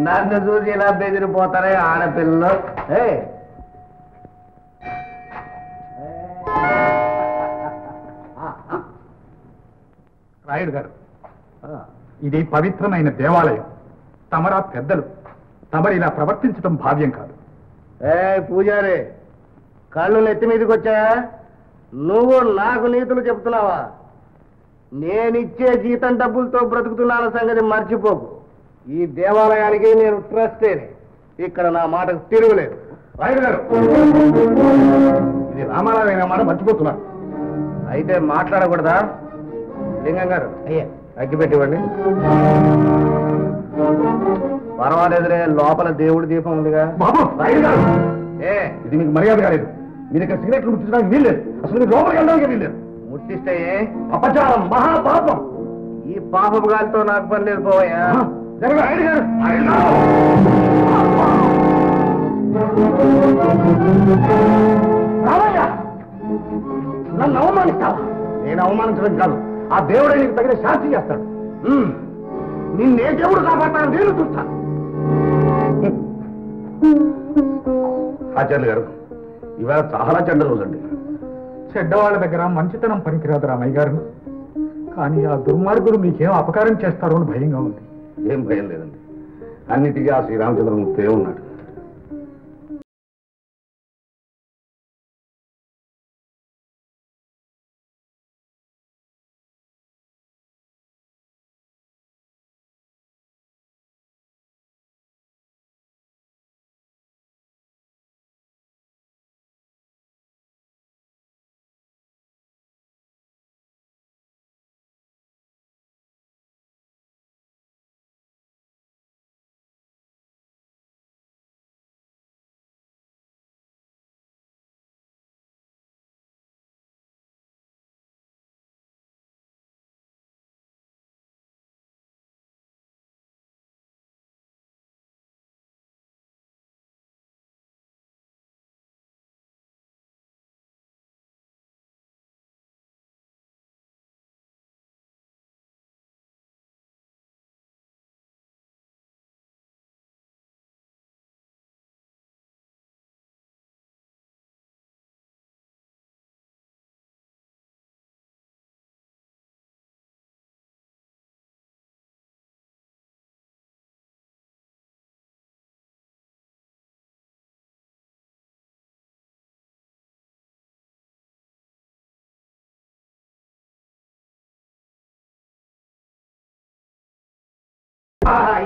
నన్ను చూసి ఇలా బెదిరిపోతారే ఆడపిల్లలు. రాయుడు గారు, ఇది పవిత్రమైన దేవాలయం. తమరా పెద్దలు, తమరు ఇలా ప్రవర్తించడం భావ్యం కాదు. పూజారి, కళ్ళు నెత్తి మీదకి వచ్చాయా? నువ్వు నాకు నీతులు చెప్తున్నావా? నేనిచ్చే జీతం డబ్బులతో బ్రతుకుతున్నాన సంగతి మర్చిపోకు. ఈ దేవాలయానికి నేను ట్రస్టేని. ఇక్కడ నా మాటకు తిరుగులేదు. రాయుడు గారు, ఇది రామాలయమైన మాట మర్చిపోతున్నా. అయితే మాట్లాడకూడదా? లింగం గారు, అయ్యా అగ్గిపెట్టివ్వండి. పర్వాలేదులే, లోపల దేవుడి దీపం ఉందిగా. బాబు, రాయుడు గారు, ఇది మీకు మర్యాద కాలేదు. మీరు ఇక్కడ సిగరెట్లు ముట్టించడానికి వీల్లేదు. అసలు మీరు లోపలికి వెళ్ళడానికి వీల్లేదు. ముట్టిస్తే అపచారం, మహాపాపం. ఈ పాపపు గాలితో నాకు పని లేదు. పోయా రాయుడు గారు, నన్ను అవమానిస్తావా? నేను అవమానించడం కాదు, ఆ దేవుడే నీకు తగిన శాంతి చేస్తాడు. నిన్నే దేవుడు కాపాడతాను, నేను చూస్తాను. ఆచార్యులు గారు, ఇవాళ చాలా చెడ్డ రోజండి. చెడ్డవాళ్ల దగ్గర మంచితనం పనికిరాదు రామయ్య గారు. కానీ ఆ దుర్మార్గులు మీకేం అపకారం చేస్తారో అని భయంగా ఉంది. ఏం భయం లేదండి, అన్నిటికీ ఆ శ్రీరామచంద్రమూర్తి ఉన్నాడు.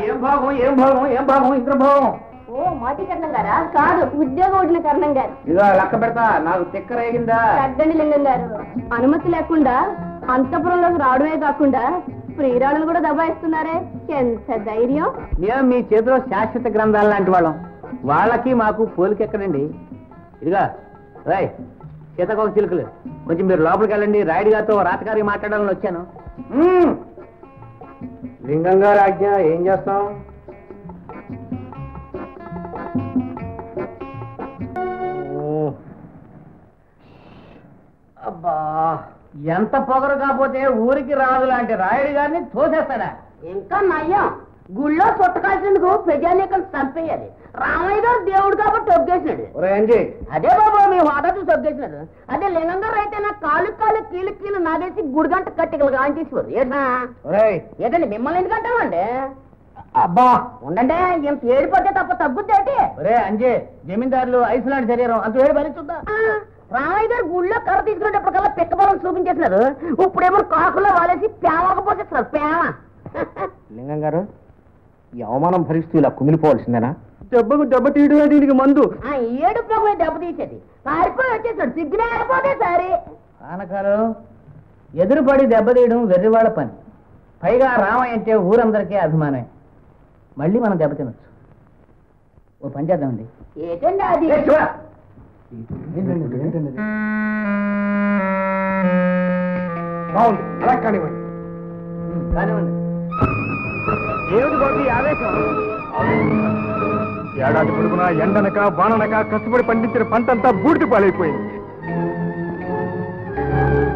ఏం భాగం, ఏం భాగం, ఏం భాగం, ఇంద్రభావం. ఓ మాటి కర్ణం గారా? కాదు, ఉద్యోగం వదిలిన కర్ణం గారు. ఇదో లెక్క పెడతా, నాకు తిక్కరేగిందా? పెద్దండి లింగం గారు, అనుమతి లేకుండా అంతపురంలోకి రావడమే కాకుండా ప్రియురాలను కూడా దబాయిస్తున్నారే, ఎంత ధైర్యం! మేము మీ చేతిలో శాశ్వత గ్రంథాలు లాంటి వాళ్ళం, వాళ్ళకి మాకు పోలికెక్కడండి. ఇదిగా రాయ్, సీతకోక చిలుకలు, కొంచెం మీరు లోపలికి వెళ్ళండి. రాయుడు గారితో రాతకారి మాట్లాడాలని వచ్చాను. లింగం గారు ఆజ్ఞ, ఏం చేస్తాం? అబ్బా, ఎంత పొగరు కాకపోతే ఊరికి రాదు లాంటి రాయుడు గారిని తోసేస్తాడా? ఇంకా నయ్యం, గుళ్ళో చుట్టకాల్సిందుకు ప్రజానీకం చంపేయాలి. రామయ్య గారు దేవుడు కాబట్టి ఒగ్గేసినాడు. అదే బాబు, మీ హోదా చూసి ఒగ్గేసినాడు. అదే లింగం గారు అయితే నా కాలు కీలు నాగేసి గుడిగంట కట్టికలు కాంచేసేవారు. ఏంటండి మిమ్మల్ని ఎందుకు అంటామండి? అబ్బా ఉండండి, ఇంత ఏడిపోతే తప్ప తగ్గుద్దేటి? అంజే, జమీందారులు ఐస్లాండ్ శరీరం అంత ఏడు భరిస్తుందా? రామయ్య గారు గుళ్ళో కర్ర తీసుకునేటప్పటికల్లా పిక్కబలం చూపించేసినారు. ఇప్పుడేమో కాకుల్లో వాలేసి పేమకపోసేస్తున్నారు. పేమ. లింగం గారు, ఈ అవమానం భరిస్తూ ఇలా కుమిలిపోవాల్సిందేనా? దెబ్బకు దెబ్బ తీయడమే దీనికి మందు. ఏడు పొగ దెబ్బ తీసేది పారిపోయి వచ్చేసాడు. సిగ్గునే అయిపోతే సరే. ఆనకాలు ఎదురుపడి దెబ్బతీయడం వెర్రివాళ్ల పని. పైగా రామయ్య అంటే ఊరందరికీ అభిమానమే. మళ్ళీ మనం దెబ్బతినొచ్చు. ఓ పని చేద్దామండి. ఏంటండి అది? బాగుంది, అలా కానివ్వండి. కానివ్వండి. ఏమిటి బాబు ఈ ఆవేశం? ఏడాది పొడుగున ఎండనక వాననక కష్టపడి పండించిన పంటంతా బూడిద పాలైపోయింది.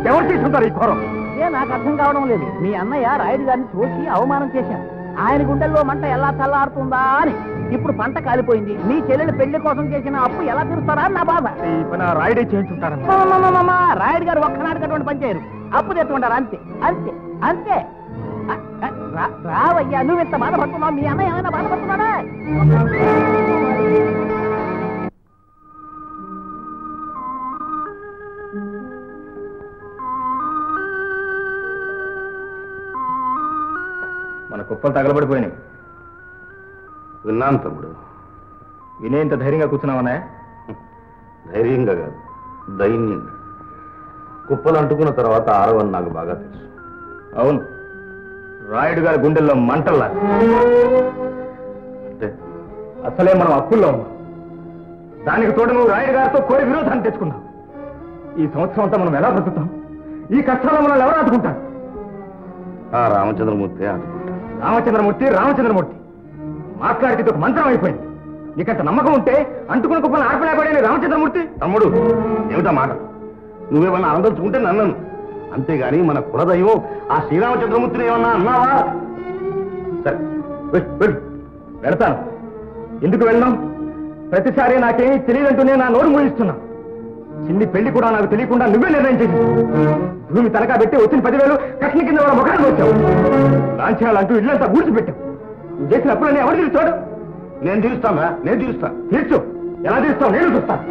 ఎవరు తీసుకుంటారు ఈ ఘోరం? నాకు అర్థం కావడం లేదు. మీ అన్నయ్య రాయుడు గారిని చూసి అవమానం చేశాను. ఆయన గుండెల్లో మంట ఎలా చల్లారుతుందా అని. ఇప్పుడు పంట కాలిపోయింది. మీ చెల్లెలు పెళ్లి కోసం చేసిన అప్పు ఎలా తీరుస్తారా అని నా బాధ. రాయుడే చేయించుంటారా? రాయుడు గారు ఒక్కనాడికి అటువంటి పని చేయరు. అప్పు తెచ్చుకుంటారు అంతే అంతే అంతే. రావయ్యా, నువ్వు ఇంత బాధపడుతున్నావు, మీ అన్న ఏమైనా బాధపడుతున్నాడా? మన కుప్పలు తగలబడిపోయినాయి. విన్నాను తమ్ముడు. వినే ఇంత ధైర్యంగా కూర్చున్నావనే? ధైర్యంగా కాదు, దైన్యంగా. కుప్పలు అంటుకున్న తర్వాత ఆరవని నాకు బాగా తెలుసు. అవును, రాయుడు గారి గుండెల్లో మంటల్లా. అంటే అసలే మనం అప్పుల్లో ఉన్నాం. దానికి తోడు నువ్వు రాయుడు గారితో కోరి విరోధాన్ని తెచ్చుకున్నావు. ఈ సంవత్సరం అంతా మనం ఎలా బ్రతుకుతాం? ఈ కష్టాల్లో మనం ఎవరు ఆదుకుంటాం? ఆ రామచంద్రమూర్తి ఆదుకుంటాడు. రామచంద్రమూర్తి మాట్లాడితే ఒక మంత్రం అయిపోయింది. నీకంత నమ్మకం ఉంటే అంటుకున్న కుప్పలు ఆర్పలేపడే రామచంద్రమూర్తి. తమ్ముడు, ఏమిటా మాట? నువ్వేమన్నా ఆనందించుకుంటే నన్నను, అంతేగాని మన కులదైవం ఆ శ్రీరామచంద్రమూర్తిని ఏమన్నా అన్నావా? సరే వెళతాను. ఎందుకు వెళ్ళాం? ప్రతిసారి నాకేమీ తెలియదంటూనే నా నోరు మూయిస్తున్నా. చిన్ని పెళ్లి కూడా నాకు తెలియకుండా నువ్వే నిర్ణయం చేసి భూమి తనఖా పెట్టి వచ్చిన 10,000 కట్న కింద వాళ్ళ ముఖాన్ని వచ్చావు. లాంఛనాలంటూ ఇల్లంతా పూడ్చిపెట్టావు. నువ్వు చేసిన అప్పులన్నీ ఎవరు తీరుస్తాడు? నేను తీరుస్తాను. తీర్చు. ఎలా తీరుస్తావు? నేను చూస్తాను.